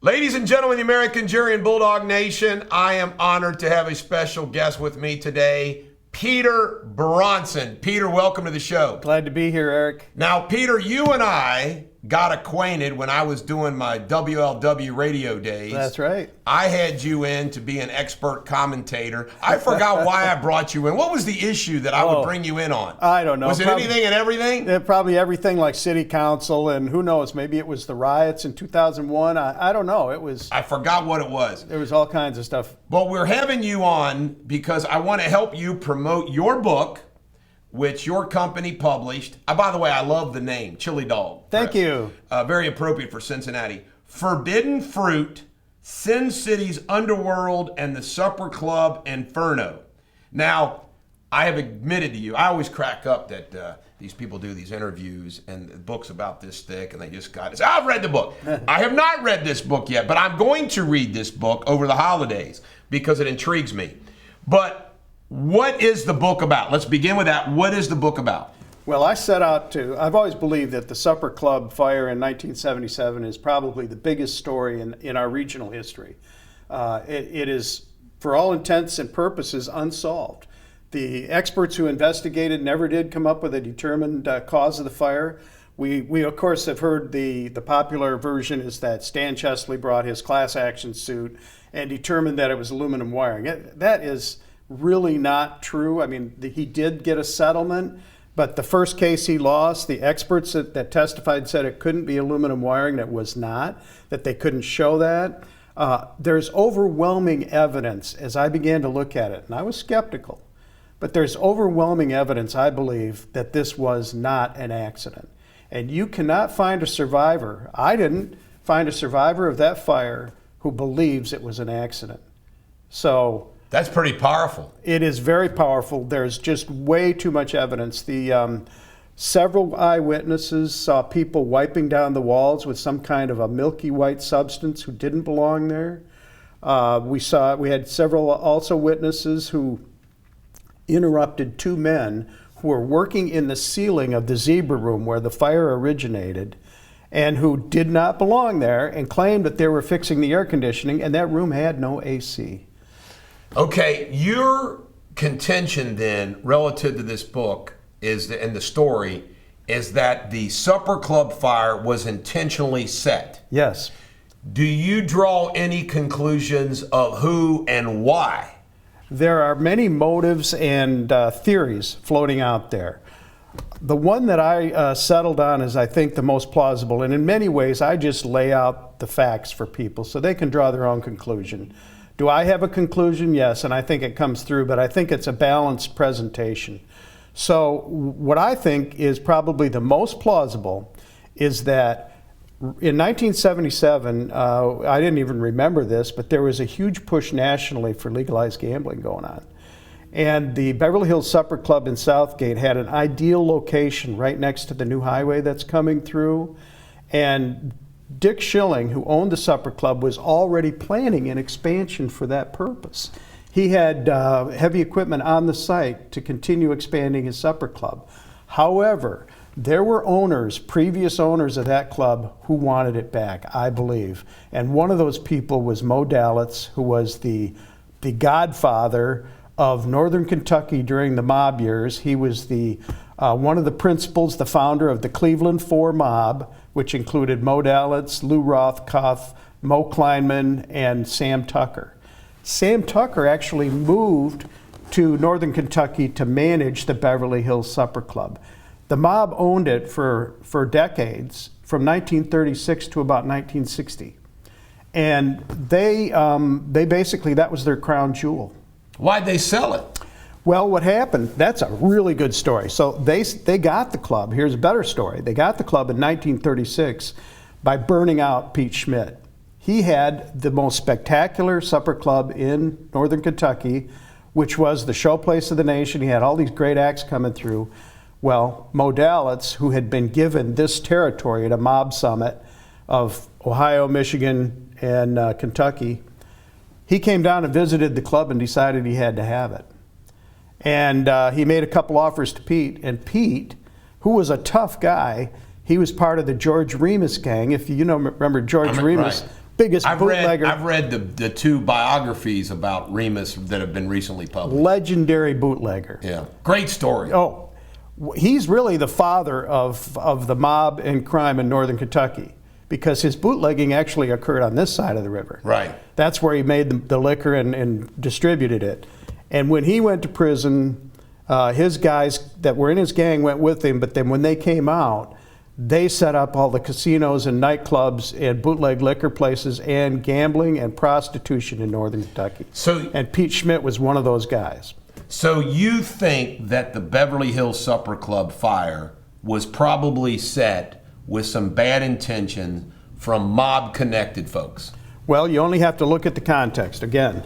Ladies and gentlemen, the American Jury and Bulldog Nation, I am honored to have a special guest with me today, Peter Bronson. Peter, welcome to the show. Glad to be here, Eric. Now, Peter, you and I got acquainted when I was doing my WLW radio days. That's right. I had you in to be an expert commentator. I forgot why I brought you in. What was the issue that I would bring you in on? I don't know. Was it anything and everything? Probably everything, like city council, and who knows, maybe it was the riots in 2001. I don't know. I forgot what it was. There was all kinds of stuff. But we're having you on because I want to help you promote your book, which your company published. By the way, I love the name, Chili Dog. Thank you. Very appropriate for Cincinnati. Forbidden Fruit, Sin City's Underworld, and the Supper Club Inferno. Now, I have admitted to you, I always crack up that these people do these interviews and the book's about this thick and they just got it. I've read the book. I have not read this book yet, but I'm going to read this book over the holidays because it intrigues me. But what is the book about? Let's begin with that. What is the book about? Well, I've always believed that the Supper Club fire in 1977 is probably the biggest story in our regional history. It is, for all intents and purposes, unsolved. The experts who investigated never did come up with a determined cause of the fire. We of course have heard the popular version is that Stan Chesley brought his class action suit and determined that it was aluminum wiring. That is really not true. I mean, he did get a settlement, but the first case he lost, the experts that testified said it couldn't be aluminum wiring. That was not, that they couldn't show that. There's overwhelming evidence as I began to look at it, and I was skeptical, but there's overwhelming evidence, I believe, that this was not an accident. And you cannot find a survivor, I didn't find a survivor of that fire who believes it was an accident. So that's pretty powerful. It is very powerful. There's just way too much evidence. Several eyewitnesses saw people wiping down the walls with some kind of a milky white substance who didn't belong there. We had several also witnesses who interrupted two men who were working in the ceiling of the Zebra Room where the fire originated and who did not belong there and claimed that they were fixing the air conditioning, and that room had no AC. Okay, your contention then, relative to this book, and the story, is that the Supper Club fire was intentionally set. Yes. Do you draw any conclusions of who and why? There are many motives and theories floating out there. The one that I settled on is, I think, the most plausible, and in many ways I just lay out the facts for people so they can draw their own conclusion. Do I have a conclusion? Yes, and I think it comes through, but I think it's a balanced presentation. So what I think is probably the most plausible is that in 1977, I didn't even remember this, but there was a huge push nationally for legalized gambling going on. And the Beverly Hills Supper Club in Southgate had an ideal location right next to the new highway that's coming through. And Dick Schilling, who owned the Supper Club, was already planning an expansion for that purpose. He had heavy equipment on the site to continue expanding his Supper Club. However, there were previous owners of that club who wanted it back, I believe. And one of those people was Mo Dalitz, who was the godfather of Northern Kentucky during the mob years. He was one of the principals, the founder of the Cleveland Four mob, which included Mo Dalitz, Lou Rothkopf, Mo Kleinman, and Sam Tucker. Sam Tucker actually moved to Northern Kentucky to manage the Beverly Hills Supper Club. The mob owned it for decades, from 1936 to about 1960. And they basically, that was their crown jewel. Why'd they sell it? Well, what happened, that's a really good story. So they got the club. Here's a better story. They got the club in 1936 by burning out Pete Schmidt. He had the most spectacular supper club in Northern Kentucky, which was the showplace of the nation. He had all these great acts coming through. Well, Mo Dalitz, who had been given this territory at a mob summit of Ohio, Michigan, and Kentucky, he came down and visited the club and decided he had to have it. And he made a couple offers to Pete, and Pete, who was a tough guy, he was part of the George Remus gang. If you remember, George Remus biggest bootlegger. I've read the two biographies about Remus that have been recently published. Legendary bootlegger. Yeah, great story. Oh, he's really the father of the mob and crime in northern Kentucky, because his bootlegging actually occurred on this side of the river. Right. That's where he made the liquor and distributed it. And when he went to prison, his guys that were in his gang went with him, but then when they came out, they set up all the casinos and nightclubs and bootleg liquor places and gambling and prostitution in northern Kentucky. And Pete Schmidt was one of those guys. So you think that the Beverly Hills Supper Club fire was probably set with some bad intention from mob-connected folks? Well, you only have to look at the context. Again,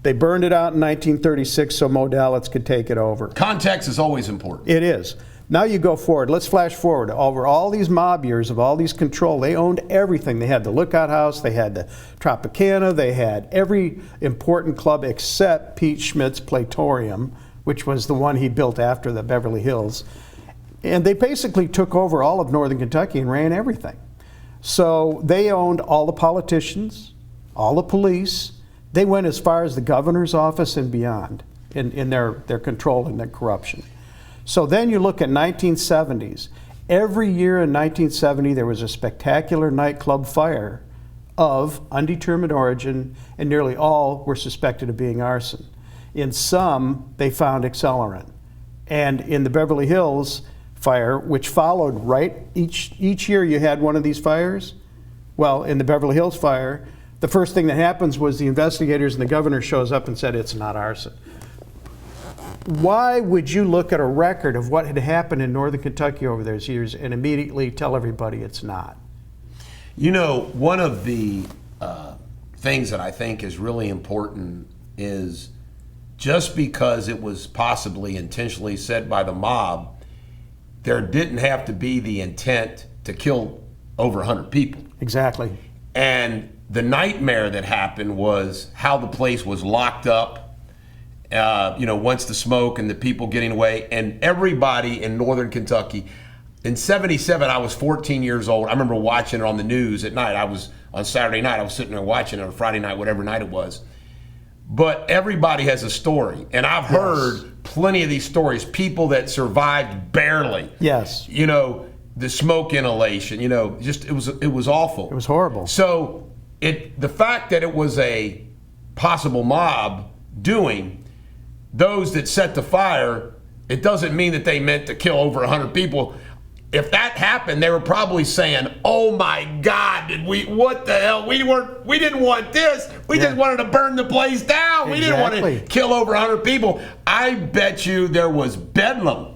they burned it out in 1936 so Modalitz could take it over. Context is always important. It is. Now you go forward. Let's flash forward. Over all these mob years of all these control, they owned everything. They had the Lookout House, they had the Tropicana, they had every important club except Pete Schmidt's Platorium, which was the one he built after the Beverly Hills. And they basically took over all of northern Kentucky and ran everything. So they owned all the politicians, all the police. They went as far as the governor's office and beyond in their control and their corruption. So then you look at 1970s. Every year in 1970, there was a spectacular nightclub fire of undetermined origin, and nearly all were suspected of being arson. In some, they found accelerant. And in the Beverly Hills fire, which followed right, each year you had one of these fires. Well, in the Beverly Hills fire, the first thing that happens was the investigators and the governor shows up and said it's not arson. Why would you look at a record of what had happened in northern Kentucky over those years and immediately tell everybody it's not? You know, one of the things that I think is really important is just because it was possibly intentionally set by the mob, there didn't have to be the intent to kill over 100 people. Exactly. And the nightmare that happened was how the place was locked up. Once the smoke and the people getting away, and everybody in northern Kentucky. In 77, I was 14 years old. I remember watching it on the news at night. On Saturday night, I was sitting there watching it, or Friday night, whatever night it was. But everybody has a story, and I've heard plenty of these stories. People that survived barely. Yes. The smoke inhalation. Just it was awful. It was horrible. So the fact that it was a possible mob doing. Those that set the fire, it doesn't mean that they meant to kill over 100 people. If that happened, they were probably saying, "Oh my God, what the hell? We didn't want this. We just wanted to burn the place down. We didn't want to kill over 100 people." I bet you there was bedlam.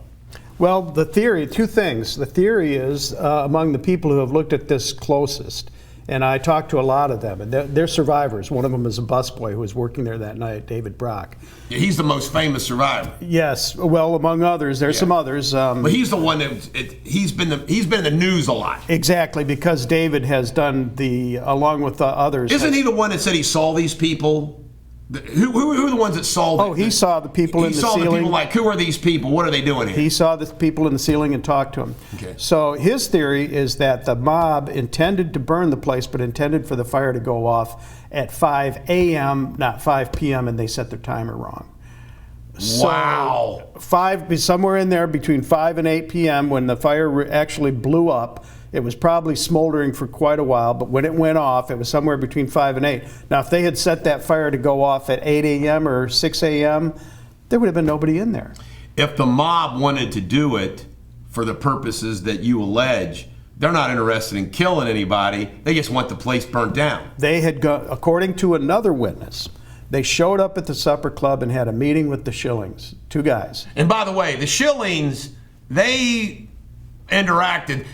Well, the theory, two things. The theory is among the people who have looked at this closest, and I talked to a lot of them, and they're survivors. One of them is a busboy who was working there that night, David Brock. Yeah, he's the most famous survivor. Yes, well, among others, there's some others. But he's the one he's been in the news a lot. Exactly, because David has done along with the others. Isn't he the one that said he saw these people? Who are the ones that saw? Oh, he saw the people in the ceiling. He saw the people like, who are these people? What are they doing here? He saw the people in the ceiling and talked to them. Okay. So his theory is that the mob intended to burn the place, but intended for the fire to go off at 5 a.m., not 5 p.m., and they set their timer wrong. Wow. So somewhere in there between 5 and 8 p.m. when the fire actually blew up. It was probably smoldering for quite a while, but when it went off, it was somewhere between 5 and 8. Now, if they had set that fire to go off at 8 a.m. or 6 a.m., there would have been nobody in there. If the mob wanted to do it for the purposes that you allege, they're not interested in killing anybody. They just want the place burnt down. They had according to another witness, they showed up at the supper club and had a meeting with the Shillings, two guys. And by the way, the Shillings, they interacted.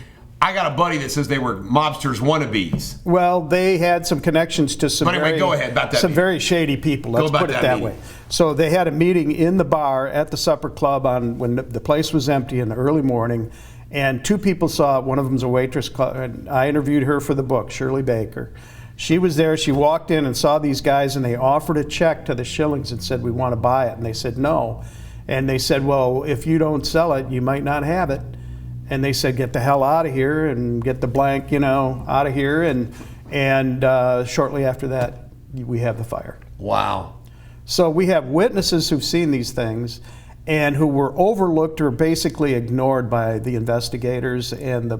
I got a buddy that says they were mobsters wannabes. Well, they had some connections to some go ahead about that very shady people. Let's put it that way. So they had a meeting in the bar at the supper club when the place was empty in the early morning, and two people saw it. One of them's a waitress. And I interviewed her for the book, Shirley Baker. She was there. She walked in and saw these guys, and they offered a check to the Shillings and said, "We want to buy it." And they said no. And they said, "Well, if you don't sell it, you might not have it." And they said, "Get the hell out of here and get the blank, out of here." And And shortly after that, we have the fire. Wow. So we have witnesses who've seen these things and who were overlooked or basically ignored by the investigators and the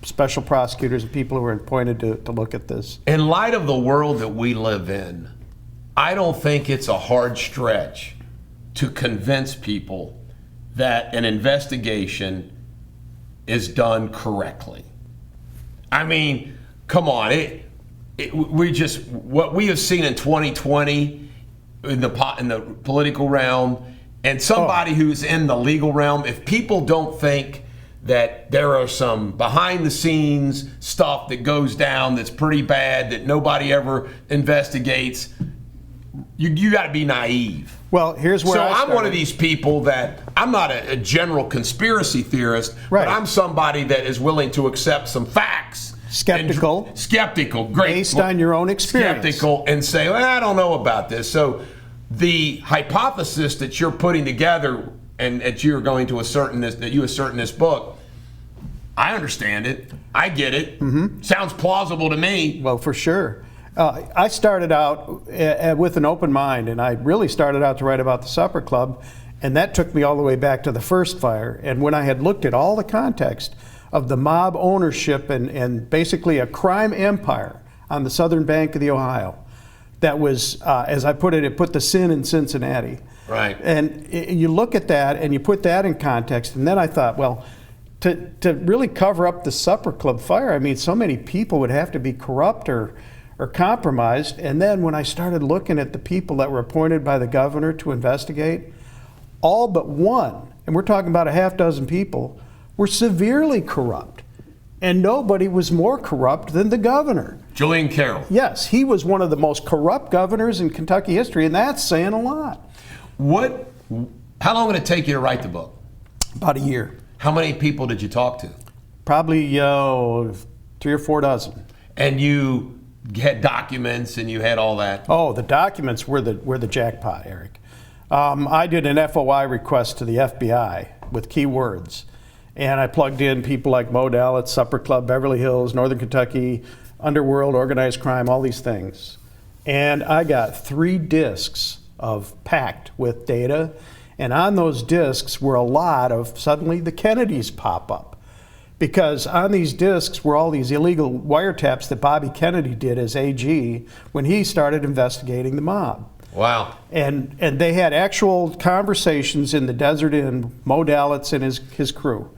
special prosecutors and people who were appointed to look at this. In light of the world that we live in, I don't think it's a hard stretch to convince people that an investigation is done correctly. I mean, come on, what we have seen in 2020 in the political realm, and somebody who's in the legal realm, if people don't think that there are some behind the scenes stuff that goes down that's pretty bad that nobody ever investigates, you got to be naive. Well, here's where I'm one of these people that I'm not a general conspiracy theorist, right, but I'm somebody that is willing to accept some facts. Skeptical, great. Based on your own experience. Skeptical, and say, well, I don't know about this. So the hypothesis that you're putting together and that you're going to assert in this book, I understand it. I get it. Mm-hmm. Sounds plausible to me. Well, for sure. I started out with an open mind, and I really started out to write about the Supper Club, and that took me all the way back to the first fire. And when I had looked at all the context of the mob ownership and basically a crime empire on the southern bank of the Ohio, that was, as I put it put the sin in Cincinnati. Right. And you look at that and you put that in context, and then I thought, well, to really cover up the Supper Club fire, I mean, so many people would have to be corrupt or compromised. And then when I started looking at the people that were appointed by the governor to investigate, all but one, and we're talking about a half dozen people, were severely corrupt. And nobody was more corrupt than the governor. Julian Carroll. Yes, he was one of the most corrupt governors in Kentucky history, and that's saying a lot. How long did it take you to write the book? About a year. How many people did you talk to? Probably 3 or 4 dozen. And you had documents and you had all that? Oh, the documents were the jackpot, Eric. I did an FOI request to the FBI with keywords, and I plugged in people like Mo Dallas, Supper Club, Beverly Hills, Northern Kentucky, Underworld, organized crime, all these things. And I got 3 discs packed with data, and on those discs were a lot of, suddenly the Kennedys pop up. Because on these discs were all these illegal wiretaps that Bobby Kennedy did as AG when he started investigating the mob. Wow. And they had actual conversations in the Desert Inn, Mo Dallas and his crew,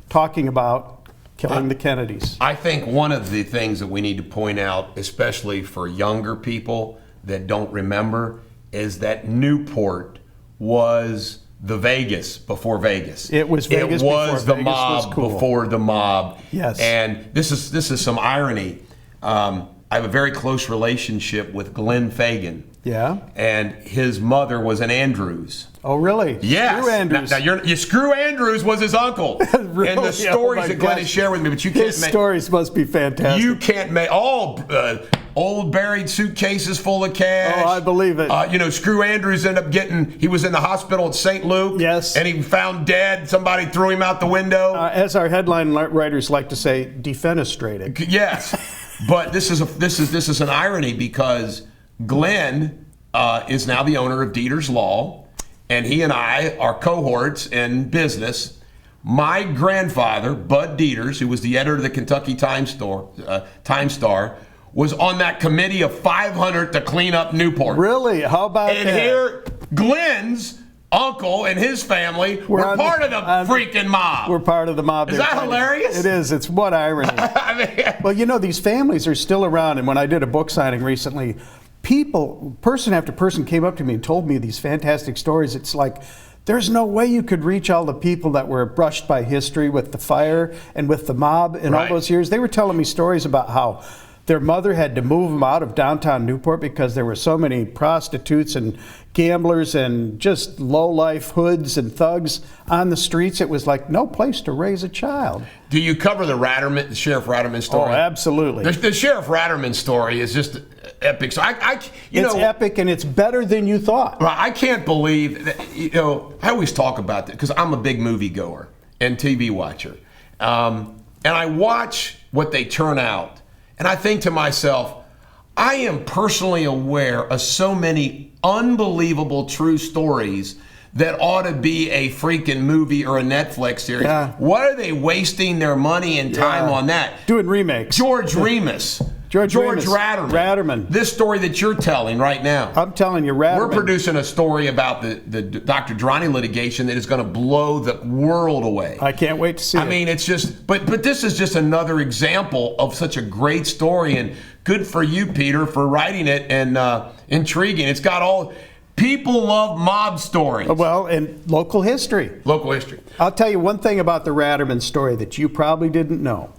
talking about killing the Kennedys. I think one of the things that we need to point out, especially for younger people that don't remember, is that Newport was the Vegas before Vegas. It was Vegas before Vegas was cool. It was the mob before the mob. Yes. And this is some irony. I have a very close relationship with Glenn Fagan. Yeah. And his mother was an Andrews. Oh, really? Yes. Screw Andrews. Now Screw Andrews was his uncle. Really? And the stories that Glenn has shared with me, but you can't His stories must be fantastic. You can't make old buried suitcases full of cash. Oh, I believe it. Screw Andrews ended up he was in the hospital at St. Luke. Yes. And he found dead. Somebody threw him out the window. As our headline writers like to say, defenestrated. Yes. But this is an irony because Glenn is now the owner of Deters Law, and he and I are cohorts in business. My grandfather, Bud Deters, who was the editor of the Kentucky Times Star, was on that committee of 500 to clean up Newport. Really? How about and that? And here, Glenn's uncle and his family were part of the freaking mob. We're part of the mob. Is that hilarious? It is. It's what irony. Well, these families are still around, and when I did a book signing recently, person after person came up to me and told me these fantastic stories. It's like, there's no way you could reach all the people that were brushed by history with the fire and with the mob in all those years. They were telling me stories about how their mother had to move them out of downtown Newport because there were so many prostitutes and gamblers and just low-life hoods and thugs on the streets. It was like no place to raise a child. Do you cover the Sheriff Ratterman story? Oh, absolutely. The Sheriff Ratterman story is just epic. So it's epic, and it's better than you thought. I can't believe that, I always talk about that because I'm a big movie goer and TV watcher. And I watch what they turn out. And I think to myself, I am personally aware of so many unbelievable true stories that ought to be a freaking movie or a Netflix series. Yeah. What are they wasting their money and time on that? Doing remakes. George Remus. George Ratterman. This story that you're telling right now. I'm telling you, Ratterman. We're producing a story about the Dr. Droney litigation that is going to blow the world away. I can't wait to see it. I mean, it's just, but this is just another example of such a great story, and good for you, Peter, for writing it, and intriguing. It's got all, people love mob stories. Well, and local history. Local history. I'll tell you one thing about the Ratterman story that you probably didn't know.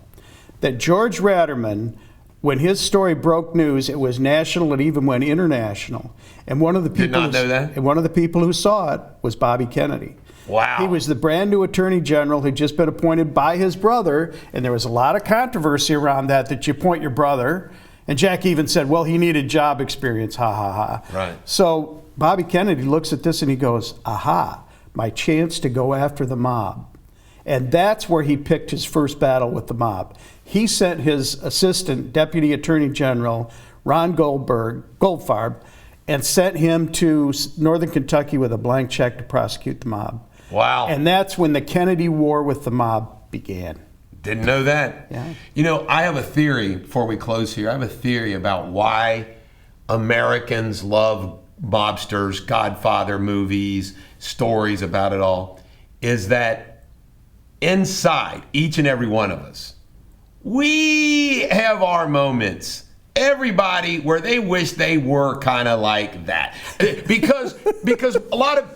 That George Ratterman, when his story broke news, it was national. It even went international. And one of the people Did not know that. And one of the people who saw it was Bobby Kennedy. Wow. He was the brand new attorney general who'd just been appointed by his brother, and there was a lot of controversy around that you appoint your brother. And Jack even said, well, he needed job experience, ha ha ha. Right. So Bobby Kennedy looks at this and he goes, aha, my chance to go after the mob. And that's where he picked his first battle with the mob. He sent his assistant, Deputy Attorney General Ron Goldfarb, and sent him to Northern Kentucky with a blank check to prosecute the mob. Wow. And that's when the Kennedy War with the mob began. Didn't know that. Yeah. You know, I have a theory, before we close here, I have a theory about why Americans love mobsters, Godfather movies, stories about it all, is that inside each and every one of us, we have our moments. Everybody where they wish they were kind of like that, because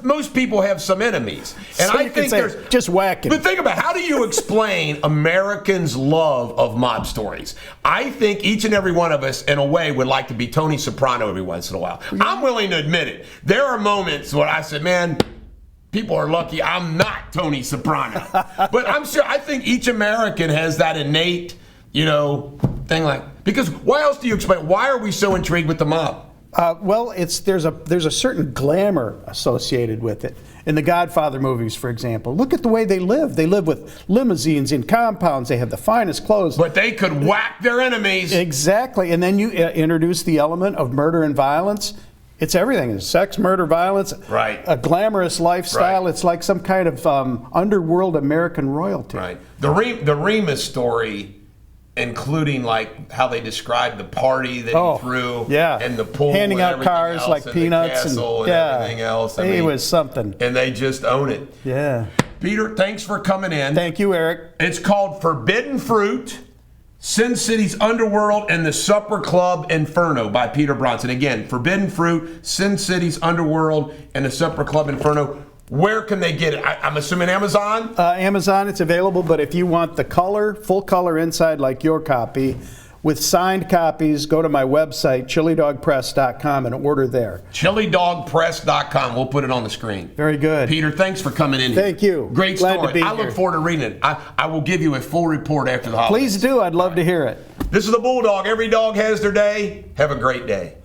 most people have some enemies, and So I you can think say, there's just whack him. But think about, how do you explain Americans' love of mob stories? I think each and every one of us, in a way, would like to be Tony Soprano every once in a while. I'm willing to admit it. There are moments where I said, man, people are lucky I'm not Tony Soprano. But I think each American has that innate, thing because why else do you explain? Why are we so intrigued with the mob? Well, there's a certain glamour associated with it. In the Godfather movies, for example, look at the way they live. They live with limousines in compounds. They have the finest clothes. But they could whack their enemies. Exactly. And then you introduce the element of murder and violence. It's everything. It's sex, murder, violence. Right. A glamorous lifestyle. Right. It's like some kind of underworld American royalty. Right. The Remus story, including like how they described the party that he threw, and the pool, handing and out cars else, like and peanuts, the castle, and everything else. It was something. And they just own it. Yeah. Peter, thanks for coming in. Thank you, Eric. It's called Forbidden Fruit: Sin City's Underworld and the Supper Club Inferno by Peter Bronson. Again, Forbidden Fruit, Sin City's Underworld, and the Supper Club Inferno. Where can they get it? I'm assuming Amazon? Amazon, it's available, but if you want the color, full color inside like your copy, with signed copies, go to my website, chilidogpress.com, and order there. chilidogpress.com. We'll put it on the screen. Very good. Peter, thanks for coming in. Thank you. Great Glad story. to be I here. look forward to reading it. I will give you a full report after the holidays. Please do. I'd love to hear it. This is the Bulldog. Every dog has their day. Have a great day.